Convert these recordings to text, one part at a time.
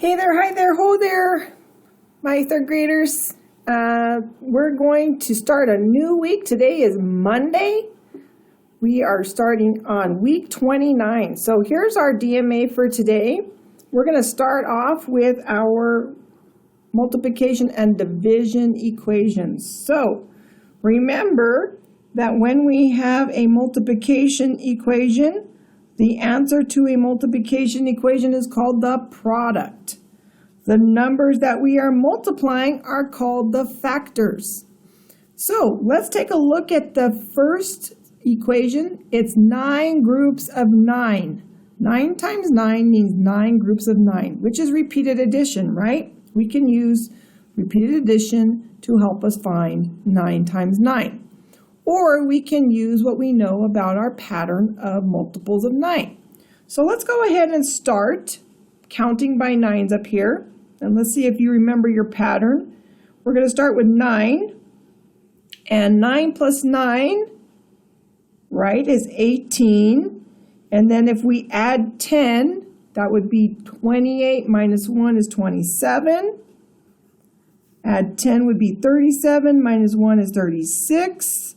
Hey there, hi there, ho there, my third graders. We're going to start a new week. Today is Monday. We are starting on week 29. So here's our DMA for today. We're going to start off with our multiplication and division equations. So remember that when we have a multiplication equation, the answer to a multiplication equation is called the product. The numbers that we are multiplying are called the factors. So let's take a look at the first equation. It's 9 groups of 9. 9 times 9 means 9 groups of 9, which is repeated addition, right? We can use repeated addition to help us find 9 times 9. Or we can use what we know about our pattern of multiples of 9. So let's go ahead and start counting by 9s up here. And let's see if you remember your pattern. We're going to start with 9. And 9 plus 9, right, is 18. And then if we add 10, that would be 28 minus 1 is 27. Add 10 would be 37 minus 1 is 36.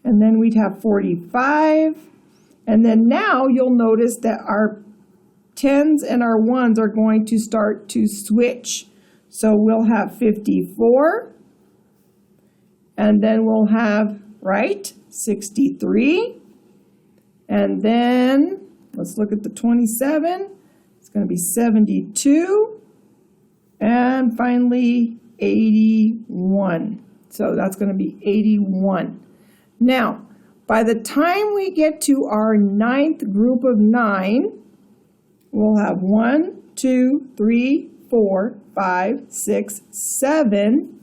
And then we'd have 45. And then now you'll notice that our 10s and our 1s are going to start to switch. So we'll have 54. And then we'll have, right, 63. And then let's look at the 27. It's going to be 72. And finally, 81. So that's going to be 81. Now, by the time we get to our 9th group of 9, we'll have 1, 2, 3, 4, 5, 6, 7,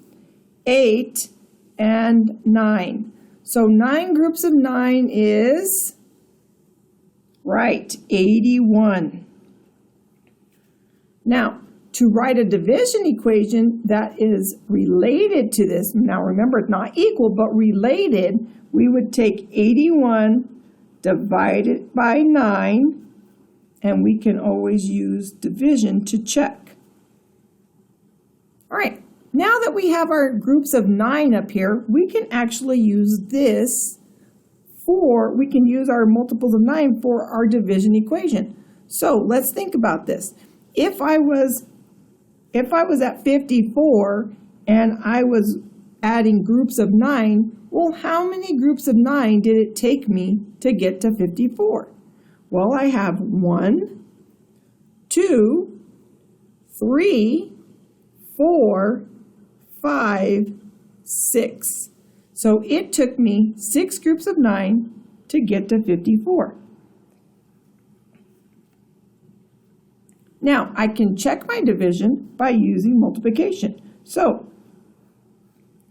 8, and 9. So 9 groups of 9 is, right, 81. Now, to write a division equation that is related to this, now remember it's not equal but related, we would take 81 divided by 9, and we can always use division to check. All right, now that we have our groups of 9 up here, we can actually use this we can use our multiples of 9 for our division equation. So let's think about this. If I was at 54 and I was adding groups of 9, well, how many groups of 9 did it take me to get to 54? Well, I have 1, 2, 3, 4, 5, 6. So it took me 6 groups of 9 to get to 54. Now, I can check my division by using multiplication. So,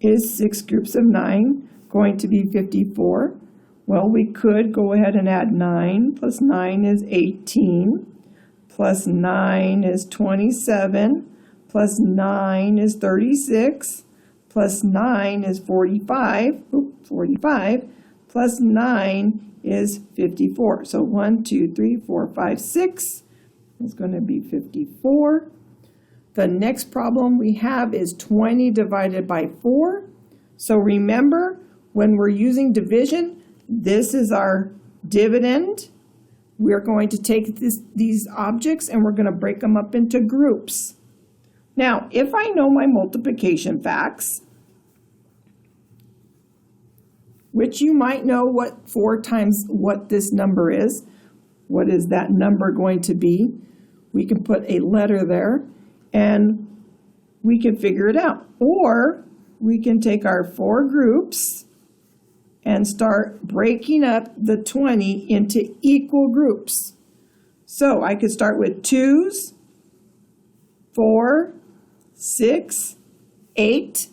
is 6 groups of 9 going to be 54? Well, we could go ahead and add 9 plus 9 is 18, plus 9 is 27, plus 9 is 36, plus 9 is 45, 45, plus 9 is 54. So 1, 2, 3, 4, 5, 6 is going to be 54. The next problem we have is 20 divided by 4. So remember, when we're using division, this is our dividend. We're going to take these objects and we're going to break them up into groups. Now, if I know my multiplication facts, which you might know what 4 times what this number is, what is that number going to be? We can put a letter there and we can figure it out. Or we can take our 4 groups and start breaking up the 20 into equal groups. So I could start with 2s, 4, 6, 8,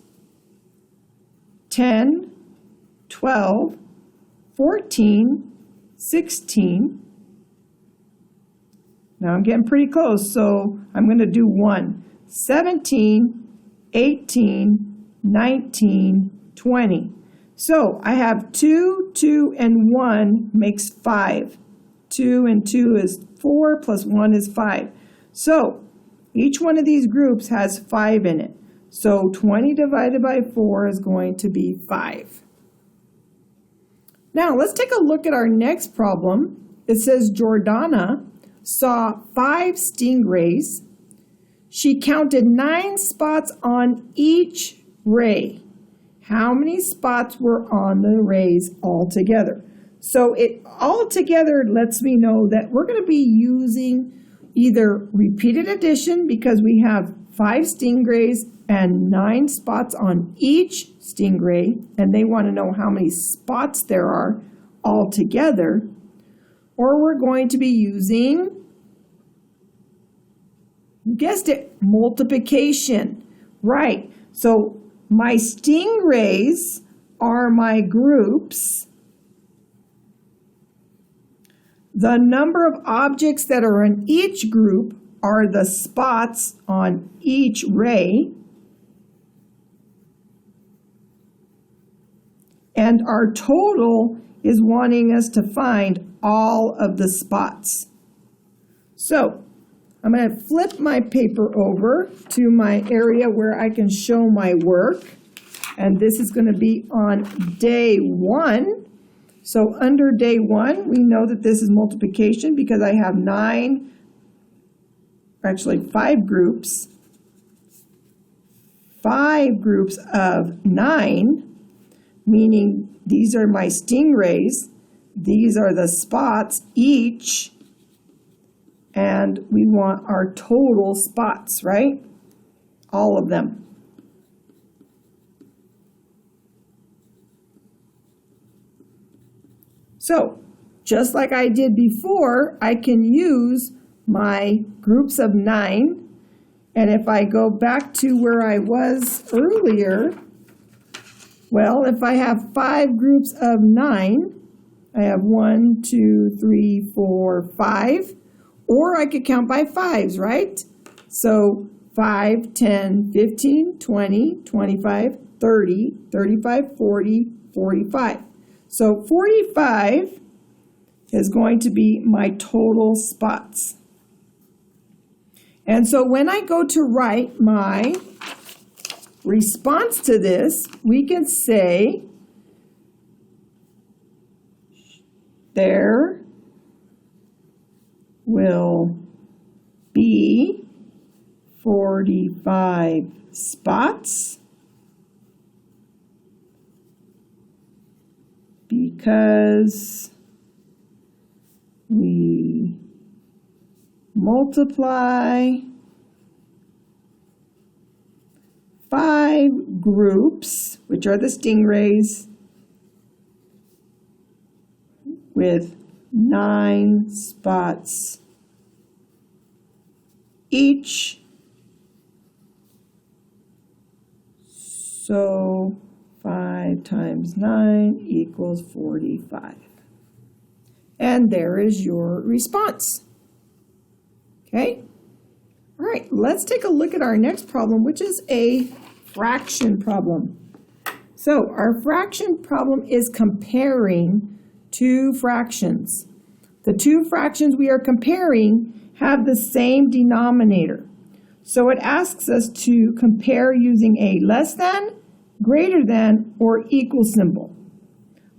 10, 12, 14, 16. Now I'm getting pretty close, so I'm going to do 1. 17, 18, 19, 20. So I have 2, 2, and 1 makes 5. 2 and 2 is 4 plus 1 is 5. So Each one of these groups has 5 in it. So 20 divided by 4 is going to be 5. Now let's take a look at our next problem. It says Jordana saw 5 stingrays. She counted 9 spots on each ray. How many spots were on the rays altogether? So it altogether lets me know that we're going to be using either repeated addition because we have 5 stingrays and 9 spots on each stingray, and they want to know how many spots there are altogether, or we're going to be using, you guessed it, multiplication. Right, so my stingrays are my groups. The number of objects that are in each group are the spots on each ray. And our total is wanting us to find all of the spots. So I'm going to flip my paper over to my area where I can show my work. And this is going to be on day 1. So under day 1, we know that this is multiplication because I have 5 groups. 5 groups of 9, meaning these are my stingrays. These are the spots each. And we want our total spots, right? All of them. So, just like I did before, I can use my groups of 9. And if I go back to where I was earlier, well, if I have 5 groups of 9, I have 1, 2, 3, 4, 5. Or I could count by 5s, right? So 5, 10, 15, 20, 25, 30, 35, 40, 45. So 45 is going to be my total spots. And so when I go to write my response to this, we can say there will be 45 spots because we multiply 5 groups, which are the stingrays, with 9 spots each. So 5 times 9 equals 45. And there is your response. Okay? All right, let's take a look at our next problem, which is a fraction problem. So our fraction problem is comparing 2 fractions. The 2 fractions we are comparing have the same denominator. So it asks us to compare using a less than, greater than, or equal symbol.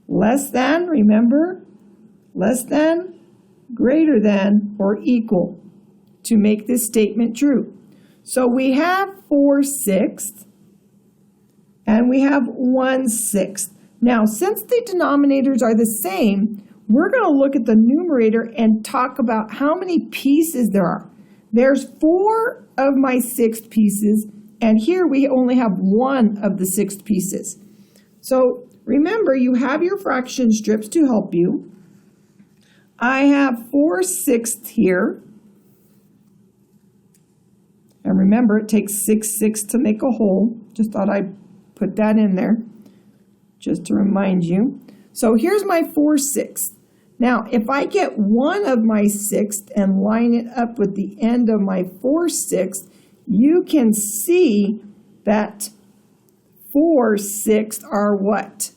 Less than, remember, less than, greater than, or equal to make this statement true. So we have 4/6 and we have 1/6. Now, since the denominators are the same, we're going to look at the numerator and talk about how many pieces there are. There's 4 of my 6th pieces, and here we only have 1 of the 6th pieces. So remember, you have your fraction strips to help you. I have 4/6 here. And remember, it takes 6/6 to make a whole. Just thought I'd put that in there, just to remind you. So here's my 4/6. Now, if I get 1 of my 6th and line it up with the end of my 4/6, you can see that 4/6 are what?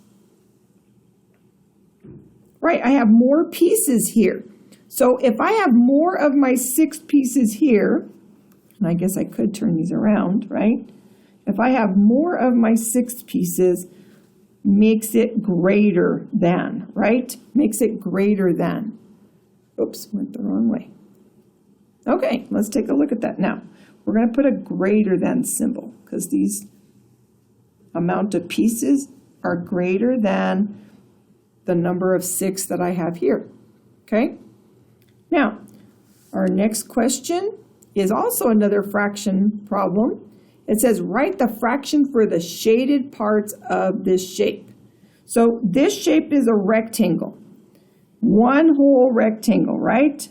Right, I have more pieces here. So if I have more of my 6 pieces here, and I guess I could turn these around, right? If I have more of my 6 pieces, makes it greater than, right? Makes it greater than. Oops, went the wrong way. Okay, let's take a look at that now. We're going to put a greater than symbol because these amount of pieces are greater than the number of 6 that I have here. Okay? Now, our next question is also another fraction problem. It says, write the fraction for the shaded parts of this shape. So this shape is a rectangle. One whole rectangle, right?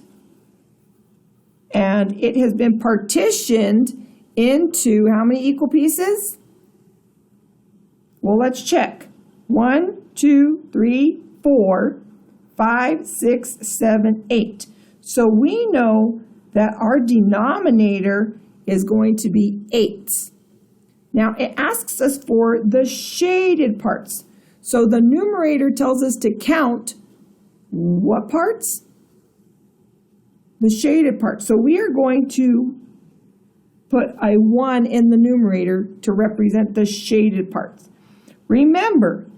And it has been partitioned into how many equal pieces? Well, let's check. 1, 2, 3, 4, 5, 6, 7, 8. So we know that our denominator is going to be 8. Now it asks us for the shaded parts. So the numerator tells us to count what parts? The shaded parts. So we are going to put a 1 in the numerator to represent the shaded parts. Remember,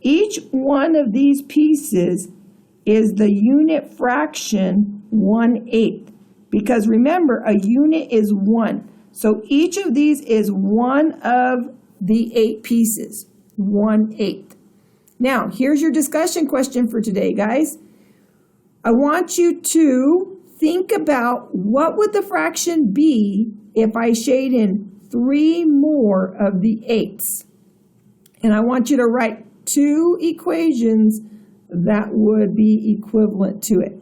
each one of these pieces is the unit fraction 1/8. Because remember, a unit is 1. So each of these is one of the 8 pieces, 1/8. Now, here's your discussion question for today, guys. I want you to think about what would the fraction be if I shade in 3 more of the 8s. And I want you to write 2 equations that would be equivalent to it.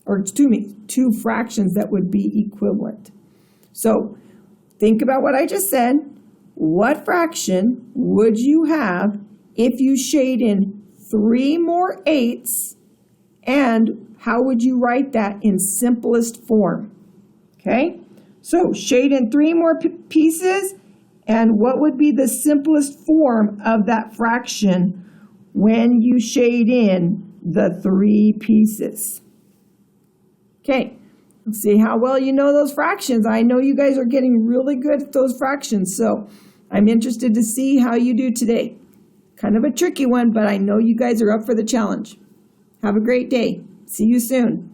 Or excuse me, 2 fractions that would be equivalent. So think about what I just said. What fraction would you have if you shade in 3 more 8s? And how would you write that in simplest form? Okay, so shade in 3 more pieces, and what would be the simplest form of that fraction when you shade in the 3 pieces? Okay, let's see how well you know those fractions. I know you guys are getting really good at those fractions, so I'm interested to see how you do today. Kind of a tricky one, but I know you guys are up for the challenge. Have a great day. See you soon.